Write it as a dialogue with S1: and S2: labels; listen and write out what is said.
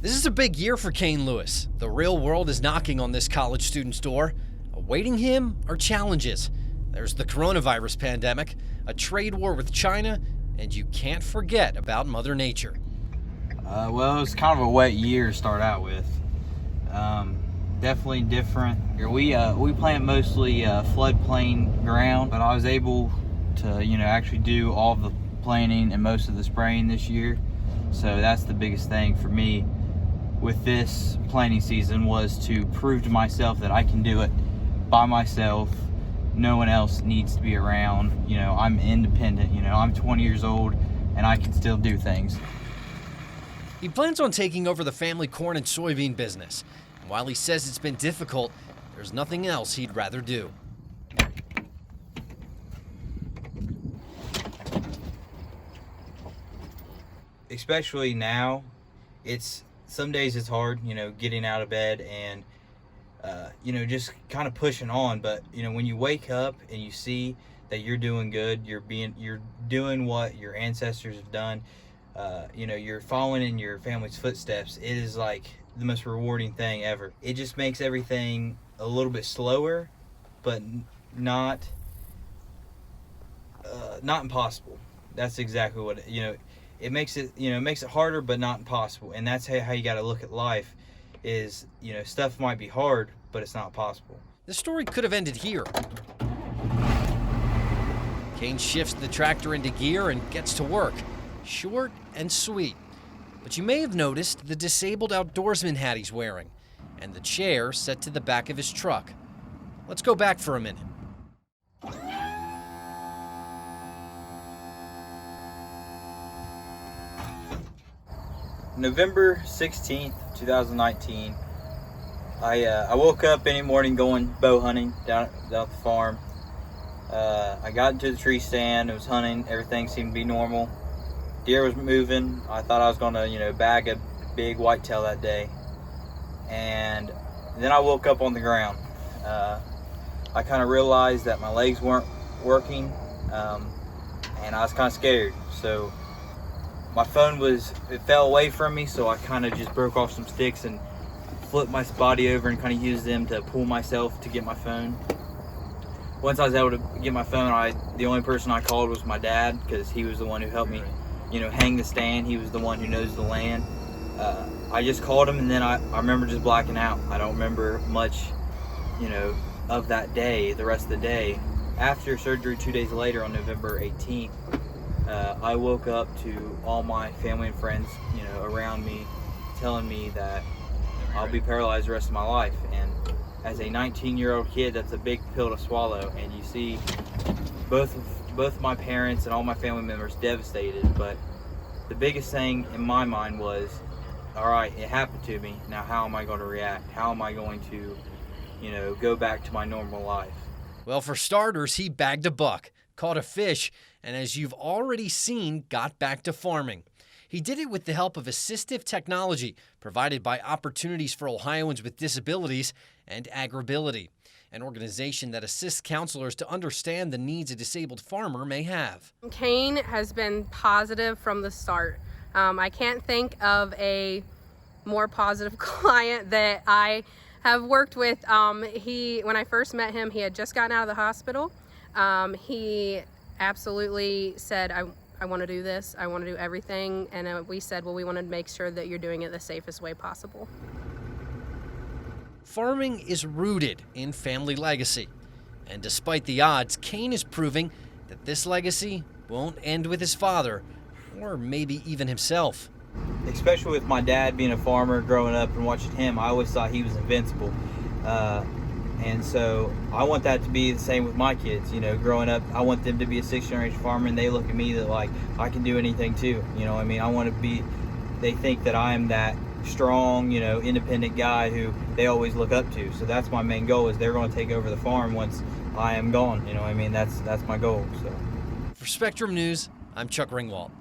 S1: This is a big year for Kane Lewis. The real world is knocking on this college student's door. Awaiting him are challenges. There's the coronavirus pandemic, a trade war with China, and you can't forget about Mother Nature.
S2: Well, it was kind of a wet year to start out with. Definitely different. We plant mostly floodplain ground, but I was able to, actually do all of the planting and most of the spraying this year. So that's the biggest thing for me with this planting season, was to prove to myself that I can do it by myself. No one else needs to be around. I'm independent. I'm 20 years old and I can still do things.
S1: He plans on taking over the family corn and soybean business. And while he says it's been difficult, there's nothing else he'd rather do.
S2: Especially now, some days it's hard, getting out of bed and, just kind of pushing on. But, when you wake up and you see that you're doing good, you're doing what your ancestors have done, you're following in your family's footsteps, it is like the most rewarding thing ever. It just makes everything a little bit slower, but not impossible. That's exactly what it makes it harder, but not impossible. And that's how you got to look at life is, stuff might be hard, but it's not possible.
S1: The story could have ended here. Kane shifts the tractor into gear and gets to work. Short and sweet. But you may have noticed the disabled outdoorsman hat he's wearing and the chair set to the back of his truck. Let's go back for a minute.
S2: November 16th, 2019. I woke up any morning going bow hunting down at the farm. I got into the tree stand, it was hunting, everything seemed to be normal. Deer was moving. I thought I was gonna, bag a big whitetail that day. And then I woke up on the ground. I kind of realized that my legs weren't working, and I was kind of scared. So my phone it fell away from me, so I kind of just broke off some sticks and flipped my body over and kind of used them to pull myself to get my phone. Once I was able to get my phone, the only person I called was my dad, because he was the one who helped me, hang the stand. He was the one who knows the land. I just called him, and then I remember just blacking out. I don't remember much, of that day, the rest of the day. After surgery 2 days later on November 18th, I woke up to all my family and friends, around me, telling me that I'll be paralyzed the rest of my life. And as a 19-year-old kid, that's a big pill to swallow. And you see both my parents and all my family members devastated. But the biggest thing in my mind was, all right, it happened to me. Now, how am I going to react? How am I going to, go back to my normal life?
S1: Well, for starters, he bagged a buck, caught a fish, and as you've already seen, got back to farming. He did it with the help of assistive technology provided by Opportunities for Ohioans with Disabilities and Agribility, an organization that assists counselors to understand the needs a disabled farmer may have.
S3: Kane has been positive from the start. I can't think of a more positive client that I have worked with. When I first met him, he had just gotten out of the hospital. He absolutely said, I want to do this. I want to do everything. And we said, well, we want to make sure that you're doing it the safest way possible.
S1: Farming is rooted in family legacy. And despite the odds, Kane is proving that this legacy won't end with his father, or maybe even himself.
S2: Especially with my dad being a farmer, growing up and watching him, I always thought he was invincible. And so I want that to be the same with my kids. Growing up, I want them to be a sixth-generation farmer, and they look at me that like I can do anything too. I want to be. They think that I am that strong, independent guy who they always look up to. So that's my main goal, is they're going to take over the farm once I am gone. That's my goal. So.
S1: For Spectrum News, I'm Chuck Ringwalt.